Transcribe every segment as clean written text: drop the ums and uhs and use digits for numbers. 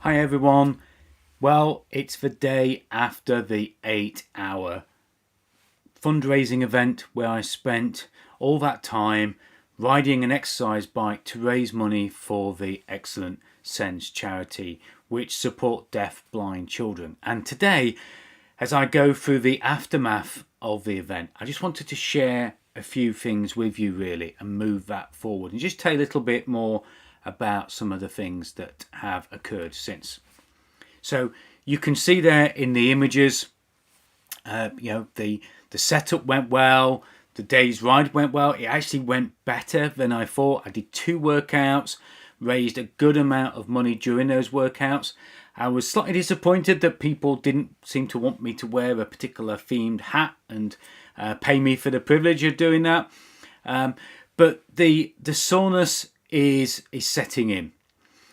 Hi everyone. Well, it's the day after the 8-hour fundraising event where I spent all that time riding an exercise bike to raise money for the Excellent Sense charity, which support deaf-blind children. And today, as I go through the aftermath of the event, I just wanted to share a few things with you really and move that forward and just tell you a little bit more about some of the things that have occurred since. So you can see there in the images, the setup went well, the day's ride went well. It actually went better than I thought. I did 2 workouts, raised a good amount of money during those workouts. I was slightly disappointed that people didn't seem to want me to wear a particular themed hat and pay me for the privilege of doing that. But the soreness is setting in.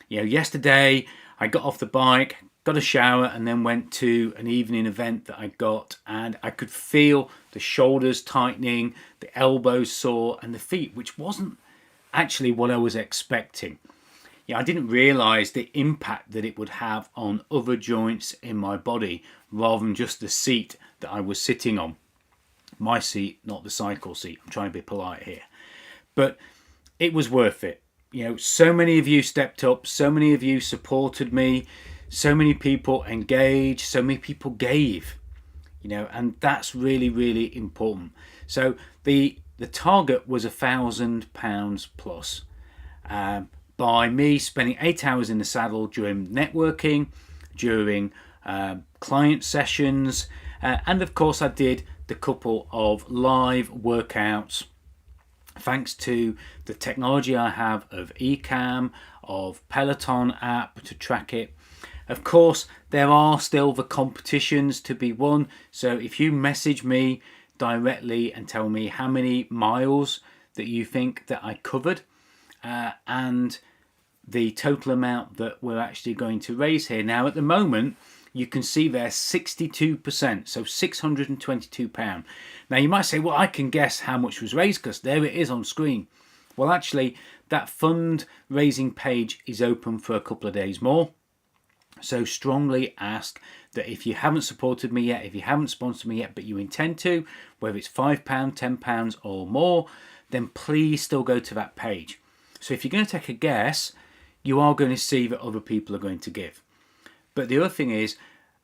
Yesterday I got off the bike, got a shower, and then went to an evening event that I got, and I could feel the shoulders tightening, the elbows sore, and the feet, which wasn't actually what I was expecting. I didn't realise the impact that it would have on other joints in my body rather than just the seat that I was sitting on. My seat, not the cycle seat. I'm trying to be polite here. But it was worth it. So many of you stepped up, so many of you supported me, so many people engaged, so many people gave, and that's really, really important. So the target was £1,000 plus. By me spending 8 hours in the saddle during networking, during client sessions, and of course I did the couple of live workouts thanks to the technology I have of Ecamm, of Peloton app to track it. Of course, there are still the competitions to be won. So if you message me directly and tell me how many miles that you think that I covered, and the total amount that we're actually going to raise here. Now, at the moment, you can see there 62%, so £622. Now, you might say, well, I can guess how much was raised because there it is on screen. Well, actually, that fundraising page is open for a couple of days more. So strongly ask that if you haven't supported me yet, if you haven't sponsored me yet, but you intend to, whether it's £5, £10 or more, then please still go to that page. So if you're going to take a guess, you are going to see that other people are going to give. But the other thing is,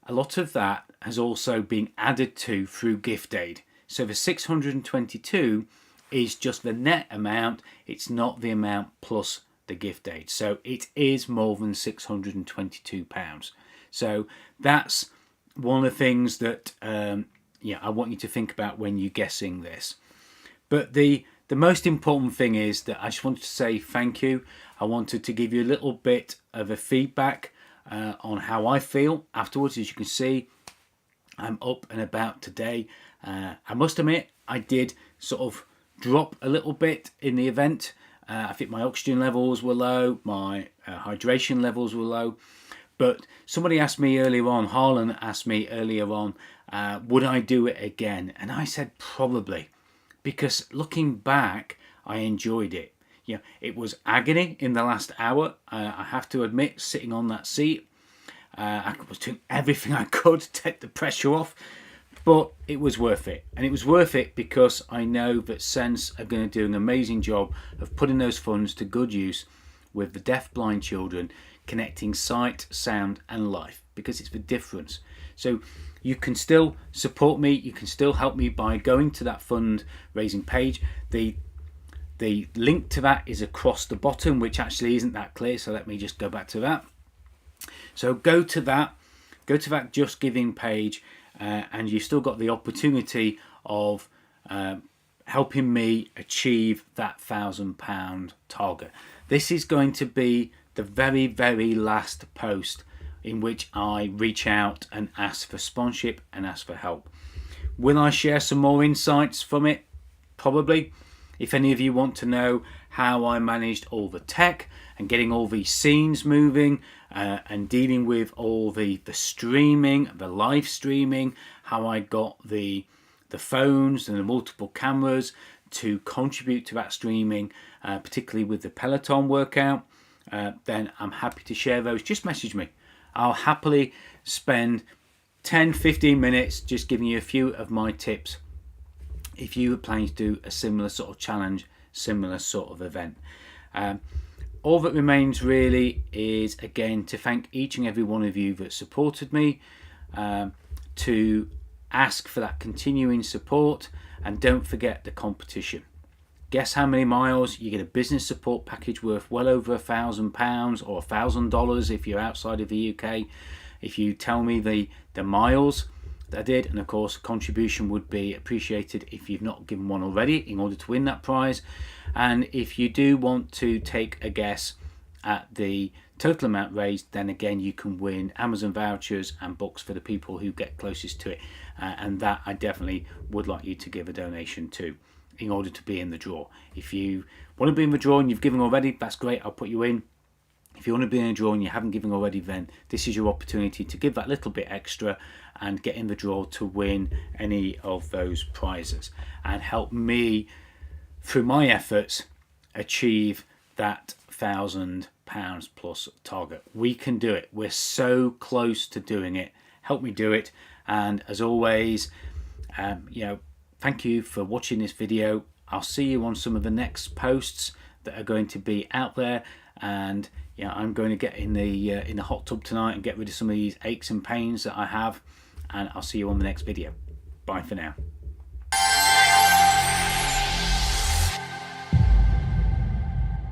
a lot of that has also been added to through gift aid. So the 622 is just the net amount. It's not the amount plus the gift aid. So it is more than £622. So that's one of the things that I want you to think about when you're guessing this. But the most important thing is that I just wanted to say thank you. I wanted to give you a little bit of a feedback on how I feel afterwards. As you can see, I'm up and about today. I must admit, I did sort of drop a little bit in the event. I think my oxygen levels were low, my hydration levels were low. But somebody asked me earlier on, Harlan asked me earlier on, would I do it again? And I said probably, because looking back, I enjoyed it. It was agony in the last hour. I have to admit, sitting on that seat, I was doing everything I could to take the pressure off, but it was worth it. And it was worth it because I know that Sense are going to do an amazing job of putting those funds to good use with the deaf-blind children, connecting sight, sound and life, because it's the difference. So you can still support me, you can still help me by going to that fundraising page. The link to that is across the bottom, which actually isn't that clear, so let me just go back to that. So go to that Just Giving page, and you've still got the opportunity of helping me achieve that £1,000 target. This is going to be the very, very last post in which I reach out and ask for sponsorship and ask for help. Will I share some more insights from it? Probably. If any of you want to know how I managed all the tech and getting all these scenes moving and dealing with all the streaming, the live streaming, how I got the phones and the multiple cameras to contribute to that streaming, particularly with the Peloton workout, then I'm happy to share those. Just message me I'll happily spend 10-15 minutes just giving you a few of my tips if you are planning to do a similar sort of challenge, similar sort of event. All that remains really is, again, to thank each and every one of you that supported me, to ask for that continuing support, and don't forget the competition. Guess how many miles? You get a business support package worth well over £1,000 or $1,000 if you're outside of the UK. If you tell me the miles that I did, and of course contribution would be appreciated if you've not given one already in order to win that prize. And if you do want to take a guess at the total amount raised, then again you can win Amazon vouchers and books for the people who get closest to it, and that I definitely would like you to give a donation to in order to be in the draw. If you want to be in the draw and you've given already, that's great, I'll put you in. If you want to be in a draw and you haven't given already, then this is your opportunity to give that little bit extra and get in the draw to win any of those prizes and help me, through my efforts, achieve that £1,000 plus target. We can do it. We're so close to doing it. Help me do it. And as always, thank you for watching this video. I'll see you on some of the next posts that are going to be out there, and I'm going to get in the hot tub tonight and get rid of some of these aches and pains that I have, and I'll see you on the next video. Bye for now.